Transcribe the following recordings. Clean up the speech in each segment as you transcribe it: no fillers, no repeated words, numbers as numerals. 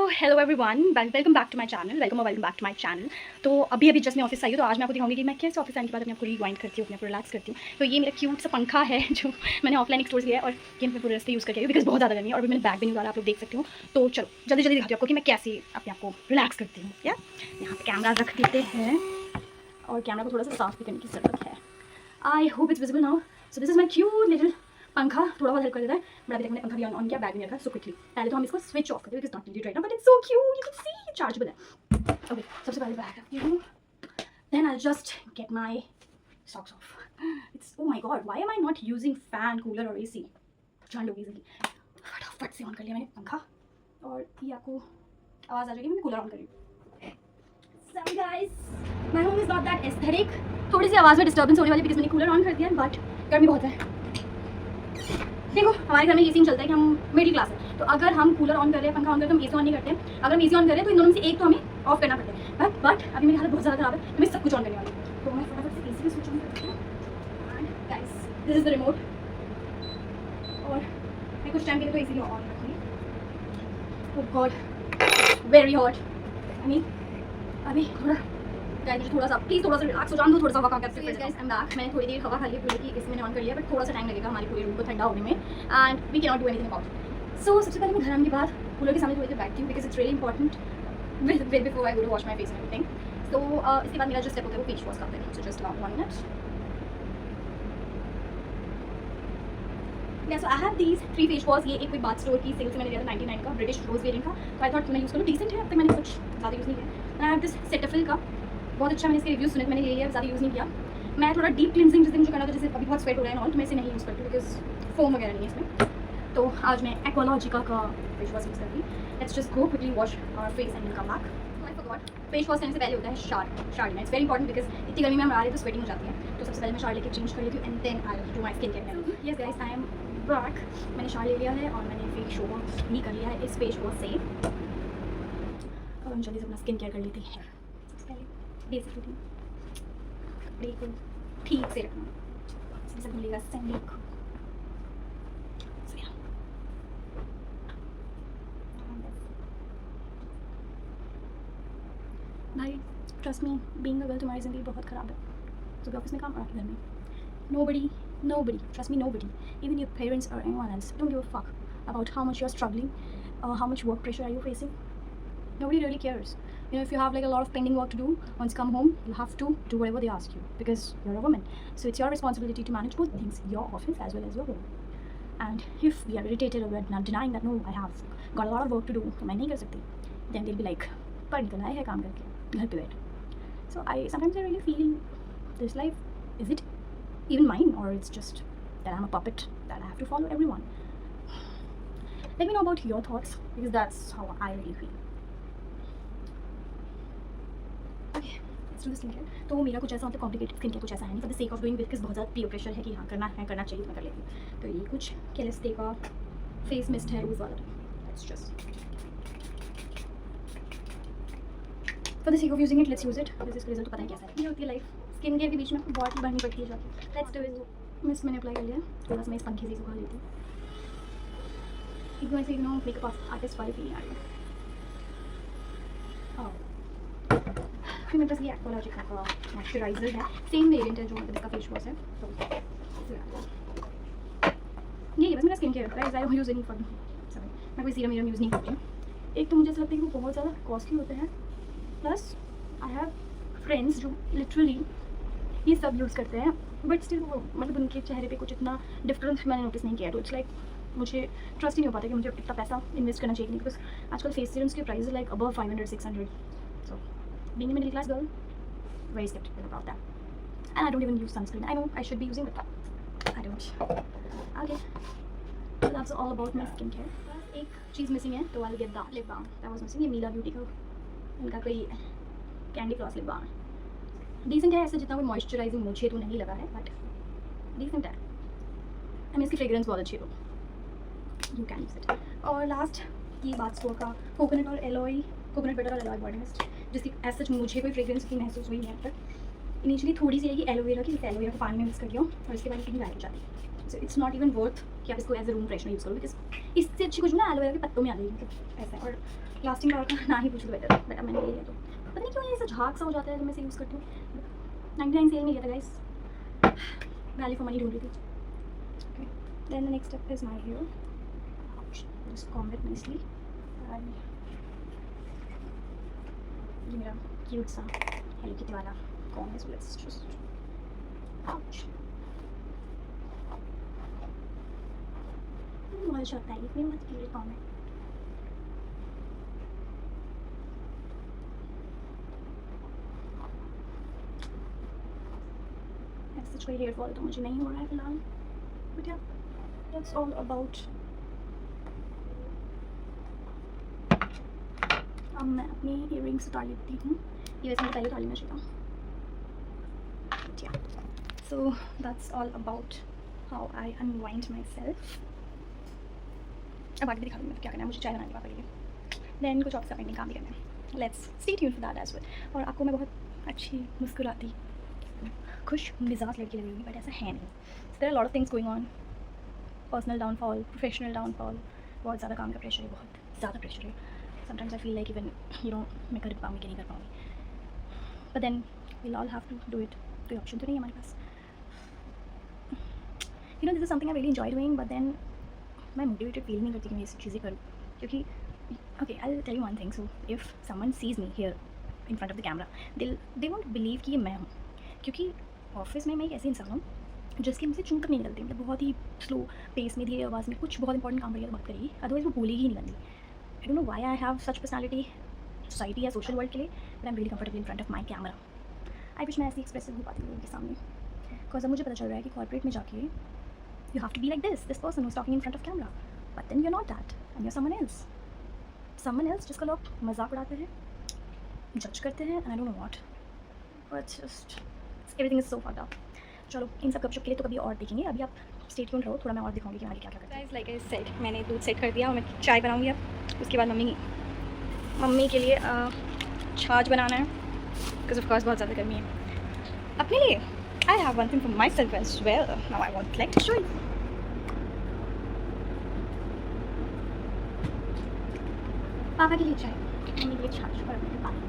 Hello everyone, welcome back to my channel. Welcome back to my channel. तो अभी just मैं office आई हूँ, तो आज मैं आपको दिखाऊंगी कि मैं कैसे ऑफिस आने के बाद अपने आपको रिवाइंड करती हूँ, अपने आपको रिलैक्स करती हूँ। तो ये मेरा क्यूट सा पंखा है जो मैंने ऑफलाइन स्टोर से लिया है और ये मैं पूरे रस्ते यूज़ करके आई हूँ बिकॉज बहुत ज़्यादा गर्मी है और अभी मैंने बैग भी नहीं उतारा, आप लोग देख सकते हो। तो चलो जल्दी जल्दी दिखाती हूँ आपको कि मैं कैसे अपने आपको रिलैक्स करती हूँ। क्या यहाँ पर कैमरा रख देते हैं और कैमरा को थोड़ा सा साफ भी करने की ज़रूरत है। आई hope it's visible now. So this is my cute little पंखा, थोड़ा बहुत हेल्प कर देता है बट अभी तक मैंने पंखा भी ऑन किया, बैग नहीं रखा। सो क्विकली पहले तो हम इसको स्विच ऑफ करते हैं, it is not needed right now but it's so cute, you can see chargeable है। ओके, सबसे पहले बैग रखती हूँ, then I just get my socks off. It's oh my god, why am I not using fan, cooler और AC. जान लो easily फटाफट से ऑन कर लिया मैंने पंखा और ये आपको आवाज़ आ जाएगी, मैंने कूलर ऑन करी। Sorry guys, my home is not that aesthetic. थोड़ी सी आवाज़ में डिस्टर्बेंस होने वाली बिकॉज मैंने कूलर ऑन कर दिया, बट गर्मी बहुत है। देखो हमारे घर में ये सीन चलता है कि हम मिडिल क्लास है, तो अगर हम कूलर ऑन कर रहे हैं, पंखा ऑन कर रहे हैं, हम एसी ऑन नहीं करते। अगर हम एसी ऑन कर रहे हैं तो इन दोनों में से एक तो हमें ऑफ करना पड़ता है, बट अभी मेरी हालत बहुत ज़्यादा खराब है तो मैं सब कुछ ऑन करने वाली हूँ। तो मैं फटाफट से एसी भी स्विच ऑन करती हूँ। And guys, this is the remote और मैं कुछ टाइम के लिए तो एसी ऑन रखूँगी। Oh god, very hot. I mean अभी थोड़ा सा प्लीज़ थोड़ा सा रिलैक्स हो जान दो, थोड़ा सा हवा खा के गाइस आई एम बैक। मैंने थोड़ी देर हवा खा लिया, पूरे की इसमें मैंने ऑन कर लिया, बट थोड़ा सा टाइम लगेगा हमारी पूरी रूम को ठंडा होने में and we can not do anything about it. So सबसे पहले मैं घर आने के बाद कूलर के सामने थोड़ी देर बैठती हूँ because it's really important before I go to wash my face and everything. तो इसके बाद मेरा जो स्टेप होता है वो फेस वॉश करते हैं। So just about 1 minute. So I have these 3 face wash. ये एक कोई बाथ स्टोर की सेल से मैंने लिया था 99 का, ब्रिटिश रोज वेरिएंट का। तो आई थॉट क्यों ना यूज़ करूँ, डिसेंट है, अब तक मैंने कुछ ज़्यादा यूज़ नहीं किया। आई हैव दिस सेटाफिल का, बहुत अच्छा, मैंने इसके रिव्यूज़ सुने, मैंने ले लिया, ज़्यादा यूज़ नहीं किया। मैं थोड़ा डीप क्लिनजिंग जिस दिन मुझे करना था, जैसे अभी बहुत स्वेट हो रहा है ऑल, तो मैं इसे नहीं यूज़ करती बिकॉज फोम वगैरह नहीं है इसमें। तो आज मैं एक्वालॉजिका का फेस वॉश यूज़ करती हूँ। Let's just go quickly wash our face and come back. I forgot, face wash करने से पहले होता है शावर लेना। इट्स वेरी इंपॉर्टेंट बिकॉज इतनी गर्मी में हम आ रहे तो स्वेटिंग हो जाती है। तो सबसे पहले मैं शावर लेके चेंज कर लेती हूँ and then I do my skin care. Yes guys, I am back. मैंने शावर ले लिया है और मैंने फेस वॉश भी कर लिया है इस फेस वॉश से। अब हम जल्दी से अपना स्किन केयर कर लेते हैं। बेसिक रूटीन, कपड़े को ठीक से रखना, सबसे भूलेगा सैंडल को। भाई trust me, being a girl तुम्हारी ज़िंदगी बहुत ख़राब है। सुबह ऑफिस में काम और आपके घर में nobody, trust me, nobody, even your parents or anyone else, don't give a fuck about how much you're struggling or how much work pressure are you facing. Nobody really cares. You know, if you have like a lot of pending work to do, once you come home, you have to do whatever they ask you because you're a woman. So it's your responsibility to manage both things, your office as well as your home. And if we are irritated or we're not denying that, no, I have got a lot of work to do, तो मैं नहीं कर सकती, then they'll be like, पढ़ निकल आए है काम करके, घर पे बैठ. So sometimes I really feel this life, is it even mine or it's just that I'm a puppet that I have to follow everyone. Let me know about your thoughts because that's how I really feel. Okay, let's do the skincare. तो मेरा कुछ ऐसा मतलब complicated skin care कुछ ऐसा है नहीं, for the sake of doing because बहुत ज़्यादा पीयर प्रेशर है कि हाँ करना चाहिए तो मैं कर लेती हूँ। तो ये कुछ केलेस्टे का फेस मिस्ट है रोज़ वाला। Let's just for the sake of using it let's use it because इसका रिजल्ट पता नहीं कैसा है। ये होती है लाइफ, स्किन केयर के बीच में बॉटल भरनी पड़ती है जाके। Let's do it. मिस्ट मैंने अप्लाई कर लिया, थोड़ा सा मैं इस पंखे से सुखा लेती हूँ। एकदम ऐसे मेकअप आर्टिस्ट वाली फीलिंग आ रही है। फिर मेरे पास ये एक्वालॉजिका का मॉइस्चराइजर है, सेम वेरिएंट है जो मतलब इसका फेस वॉश है। तो ये बस मेरा स्किन केयर है, आई यूज़ नहीं फॉर सॉरी, मैं कोई सीरम यूज़ नहीं करती हूँ। एक तो मुझे ऐसा लगता है कि वो बहुत ज़्यादा कॉस्टली होते हैं, प्लस आई हैव फ्रेंड्स जो लिटरली ये सब यूज़ करते हैं बट स्टिल वो मतलब उनके चेहरे पे कुछ इतना डिफरेंस मैंने नोटिस नहीं किया। तो इट्स लाइक मुझे ट्रस्ट ही नहीं हो पाता कि मुझे इतना पैसा इन्वेस्ट करना चाहिए, बिकॉज आजकल फेस सीरम्स के price like above 500-600। So being a middle class girl, very skeptical about that and I don't even use sunscreen. I know I should be using but I don't. Okay, so that's all about my skin care. बस एक चीज़ missing है, तो I will get the lip balm that was missing. ये Mila Beauty का उनका कोई candy floss lip balm है, डिसेंट है, ऐसे जितना कोई मॉइस्चराइजिंग मुझे तो नहीं लगा है बट डिसेंट है। आई मीन इसकी फ्रेग्रेंस बहुत अच्छी है, तो यू कैन यूज इट। और लास्ट ये बाथ स्टोर का कोकोनट बटर और एलोई बॉडी मिस्ट, जिसकी एज सच मुझे कोई फ्रेग्रेंस की महसूस हुई नहीं अब तक। इनिशियली थोड़ी सी रहेगी एलोवेरा की, जैसे एलोवेरा को पानी में मिक्स कर दिया और इसके बाद इतनी गायब हो जाती है। So it's not even worth कि आप इसको as a room freshener use करो, बिकॉज इससे अच्छी खुशबू ना एलोवेरा के पत्तों में आ जाएगी, मतलब ऐसा है। और लास्टिंग और ना ही पूछो बेटर, बेटा मैंने ले लिया तो पता नहीं क्यों ये ऐसा झाग सा हो जाता है जब मैं इसे यूज़ करती हूँ। 99 सेल में लिया था गाइस, वैल्यू फॉर मनी ढूंढ रही थी। Then the next step is my hair, just comb it nicely. ये मेरा क्यूट सा हेलो किटी वाला कॉम्ब है, सो लेट्स जस्ट आउच। बहुत अच्छा लगता है, ये मेरा बहुत क्यूट कॉम्ब है। सच कोई हेयर फॉल तो मुझे नहीं हो रहा है फिलहाल, बट या दैट्स ऑल अबाउट। अब मैं अपनी इयररिंग्स उतार लेती हूँ, ये वैसे मुझे पहले उतार लेना चाहिए। सो that's all about how I unwind my self. अब आगे भी दिखा दूँगी क्या करना है, मुझे चाय बनाने पापा के लिए, देन कुछ ऑफिस का पेंडिंग काम भी करना है। Let's stay tuned for that as well. और आपको मैं बहुत अच्छी मुस्कुराती खुश मिजाज लड़की लगी हुई, बट ऐसा है नहीं। There are lot of things going on, personal downfall, professional downfall, बहुत ज़्यादा काम का प्रेशर है, बहुत ज़्यादा प्रेशर है। Sometimes I feel like even you know मैं कर पाऊँगी कि नहीं कर पाऊँगी, but then we'll all have to do it. कोई ऑप्शन तो नहीं है हमारे पास। You know this is something I really enjoy doing, but then मैं मोटिवेटेड फील नहीं करती कि मैं ये सब चीज़ें करूँ, क्योंकि okay I will tell you one thing. So if someone sees me here in front of the camera, they won't believe कि ये मैं हूँ, क्योंकि ऑफिस में मैं एक ऐसे इंसान हूँ जिसकी मुझसे चूं तक नहीं निकलती, मतलब बहुत ही स्लो पेस में, धीरे आवाज़ में कुछ बहुत इंपॉर्टेंट काम करेगा तो बात करेगी, अदरवाइज वो बोलेगी ही नहीं बंदी। आई don't know why I have such personality society या सोशल वर्ल्ड के लिए, but I am really comfortable in front of my camera. I wish मैं ऐसी एक्सप्रेसिव हो पाती हूँ उनके सामने, बिकॉज अब मुझे पता चल रहा है कि कॉर्पोरेट में जाके you have to be like this person who is talking in front of camera, but then you are not that and you are someone else जिसका लोग मजाक उड़ाते हैं, जज करते हैं, and I don't know what, but just everything is so fucked up. चलो इन सब गपशप के लिए तो कभी और देखेंगे, अभी आप स्टे ट्यून्ड रहो, थोड़ा मैं और दिखाऊंगी कि हमारी क्या क्या करते हैं। लाइक आई सेड, मैंने दूध सेट कर दिया और मैं चाय बनाऊंगी अब। उसके बाद मम्मी के लिए छाछ बनाना है, बिकॉज ऑफ कोर्स बहुत ज़्यादा गर्मी है। अपने लिए I have one thing for myself as well, now I want like to show you. पापा के लिए चाय, मम्मी के लिए छाछ और अपने लिए पानी।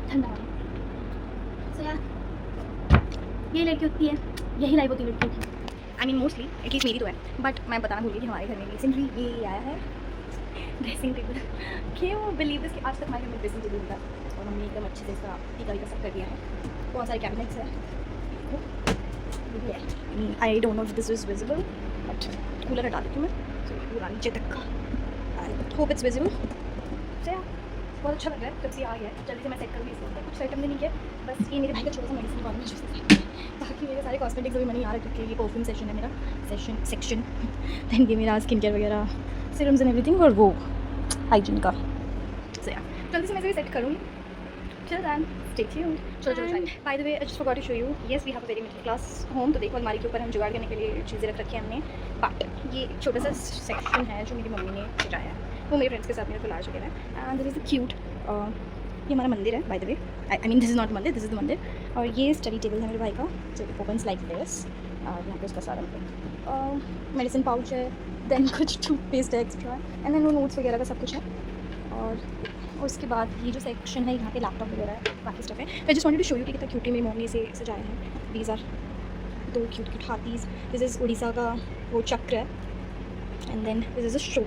ठंडा हो गया। सो यार ये लड़की होती है, यही लाइफ होती है लड़कियों की। आई मीन मोस्टली, एटलीस्ट मेरी तो है, बट मैं बताना भूल गई कि हमारे घर में रिसेंटली ये आया है ड्रेसिंग टेबल। क्यों बिलीव दिस कि आज तक हमारे घर में ड्रेसिंग टेबल था, और हमने एकदम अच्छे से इसका टीका वीका सब कर दिया है। बहुत सारे कैबिनेट्स है। I don't know if this is visible, but cooler हटा देती हूँ मैं, तो पूरा नीचे तक का। I hope it's visible. So बहुत अच्छा लग रहा है, जब से आ गया है जल्दी से मैं सेट करूँगी इसको। कुछ सेटअप भी नहीं किया, बस ये मेरे भाई का छोटा सा मेडिसिन कॉर्नर है, बाकी मेरे सारे कॉस्मेटिक्स अभी मैंने यहाँ रख रखे हैं। ये परफ्यूम सेक्शन है मेरा, सेक्शन दैन ये मेरा स्किन केयर वगैरह, सीरम्स एंड एवरीथिंग, और वो हाइजीन का। सो यार जल्दी से मैं इसे सेट करूँगी। चलो दैन स्टे ट्यून्ड। चलो by the way I just forgot to show you, yes we have a very middle class home. तो देखो अलमारी के ऊपर हम जुगाड़ करने के लिए चीज़ें रख रखी हैं हमने, बट ये छोटा सा सेक्शन है जो मेरी मम्मी ने सजाया है, वो मेरे फ्रेंड्स के साथ मेरे को लार्ज वगैरह है। And this is the cute, ये हमारा मंदिर है bye the way, I mean this is not मंदिर, दिस इज़ द मंदिर। और ये स्टडी टेबल है मेरे भाई का, जो ओपन्स लाइक दिस। यहाँ पे उसका सारा मेडिसिन पाउच है, देन कुछ टूथपेस्ट है एक्स्ट्रा, एंड देन वो नोट्स वगैरह का सब कुछ है। और उसके बाद ये जो सेक्शन है यहाँ पे लैपटॉप वगैरह है, बाकी स्टफ है। I just wanted to show you कि कितना क्यूटी मेरी मम्मी ने इसे सजाया है। दीज आर दो क्यूट हाथीज़, दिस इज़ उड़ीसा का वो चक्र है, and then this is a show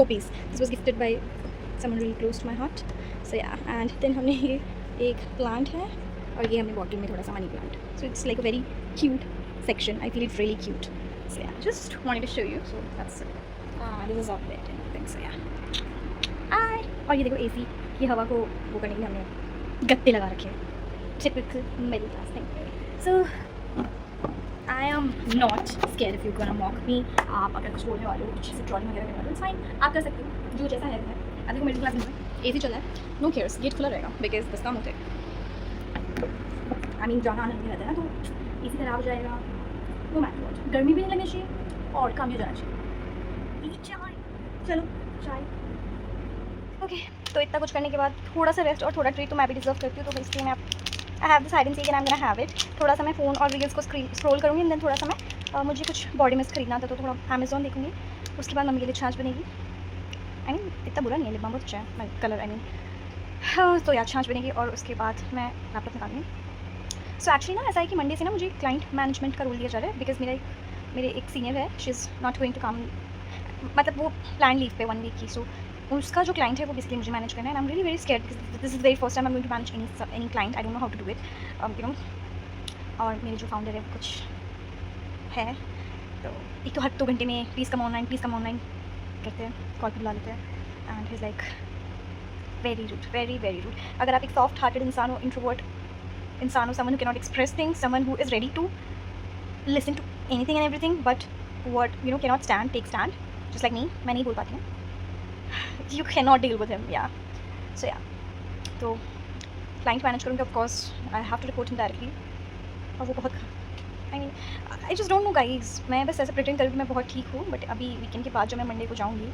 piece, this was gifted by someone really close to my heart. So yeah, and then हमने ये एक प्लांट है, और ये हमने बॉटल में थोड़ा सा money plant. So it's like a very cute section, I feel it really cute. So yeah just wanted to show you, so that's it. This is of that and things. So yeah और ये देखो AC की हवा को वो करने के लिए हमने गत्ते लगा रखे हैं, typical middle class thing. So I am not scare if you gonna mock me. आप अगर कुछ बोलने वाले हो, कुछ से ट्रॉलिंग वगैरह करने वाले हो, फाइन, आप कर सकते हो, जो जैसा है। देखो मिडिल क्लास में एसी चल रहा है, नो केयर्स, गेट खुला रहेगा, बिकॉज बस काम होते हैं। आई मीन जाना आना नहीं रहता है ना, तो एसी खराब हो जाएगा, नो मैटर व्हाट, गर्मी भी नहीं लगनी चाहिए और काम भी हो जाना चाहिए। चाय, चलो चाय। ओके तो इतना कुछ करने के बाद थोड़ा सा रेस्ट और थोड़ा ट्रीट तो मैं भी डिजर्व करती हूँ, तो इसलिए मैं I have this hide and seek and I am gonna have it. थोड़ा सा मैं फ़ोन और रील्स को स्क्रॉल करूँगी एंड देन थोड़ा सा मैं मुझे कुछ बॉडी मिस्ट खरीदना था तो थोड़ा अमेज़ॉन देखूँगी। उसके बाद मम्मी के लिए छाछ बनेगी। आई मीन इतना बुरा नहीं है, लिप बाम बहुत अच्छा है, माई कलर आई मीन। हाँ तो यार छाछ बनेगी और उसके बाद मैं लैपटॉप निकालूंगी। सो एक्चुअली ना ऐसा है कि मंडे से ना मुझे क्लाइंट मैनेजमेंट का रोल दिया जा रहा है बिकॉज मेरे एक सीनियर है, she is not going to come, मतलब वो प्लान लीव पे 1 वीक की। सो उसका जो क्लाइंट है वो बेसिकली मुझे मैनेज करना है and I am really very scared because this is very first time I am going to manage any client. I don't know how to do it you know. और मेरे जो founder है वो कुछ है, तो एक तो हर 2 घंटे में प्लीज़ कम ऑनलाइन कहते हैं, कॉल पर बुला लेते हैं and he is like very rude, very very rude. अगर आप एक सॉफ्ट हार्टेड इंसान हो, इंट्रोवर्ट इंसान हो, someone who can not express things, someone who is ready to listen to anything and everything but what you know cannot take stand just like me, मैं नहीं बोल पाती हूँ, you cannot deal with him, yeah. So yeah, तो client manage करूँगी of course, I have to report him directly और वो बहुत I mean I just don't know guys, मैं बस ऐसे प्रिटेंड करूँ कि मैं बहुत ठीक हूँ बट अभी वीकेंड के बाद जो मैं मंडे को जाऊँगी,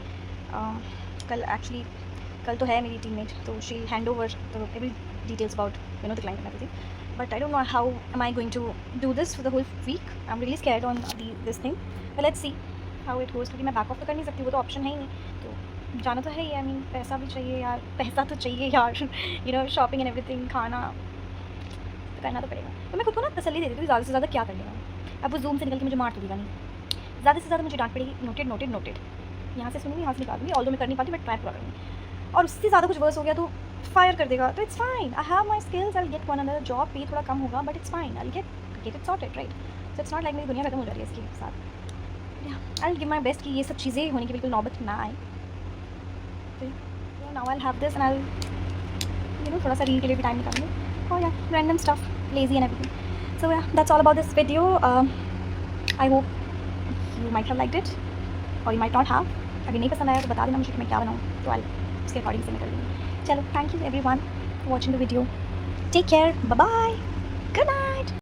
कल तो है मेरी टीममेट तो she hand over every details about you know the client and everything but I don't know how am I going to do this for the whole week. I'm really scared on this thing, but let's see how it goes क्योंकि मैं back of तो कर नहीं सकती, वो तो option है ही नहीं, तो जाना तो है ही। आई मीन पैसा भी चाहिए यार, पैसा तो चाहिए यार you know, shopping and everything, खाना तो करना तो पड़ेगा। तो मैं खुद को ना तसल्ली दे देती हूँ ज़्यादा से ज़्यादा क्या कर लेगा, अब वो जूम से निकल के मुझे मार तो देगा नहीं, ज़्यादा से ज़्यादा मुझे डांट पड़ेगी, नोटेड यहाँ से सुनूँगी, यहाँ से निकालूंगी, ऑल्दो मैं कर नहीं पाती बट ट्राई पूरा करूँगी, और उससे ज़्यादा कुछ वर्स हो गया तो फायर कर देगा, तो it's fine, I have my skills, I get one another job, पे थोड़ा कम होगा but it's fine, I get it sorted right. So it's not like मेरी दुनिया खत्म हो जा रही है इसके साथ। आई गिव माई बेस्ट कि ये सब चीज़ें होने की बिल्कुल नौबत ना आए। तो now I have this and I you know थोड़ा सा रील के लिए भी टाइम निकालूंगी और yeah random stuff, lazy and everything. So yeah that's all about this video. I hope you might have liked it और यू माइट नॉट हैव। अगर नहीं पसंद आया तो बता देना मुझे कि मैं क्या बनाऊँ, तो आई उसके अकॉर्डिंग से मैं कर लूँगी। चलो, thank you everyone for watching the video, take care, bye bye, good night.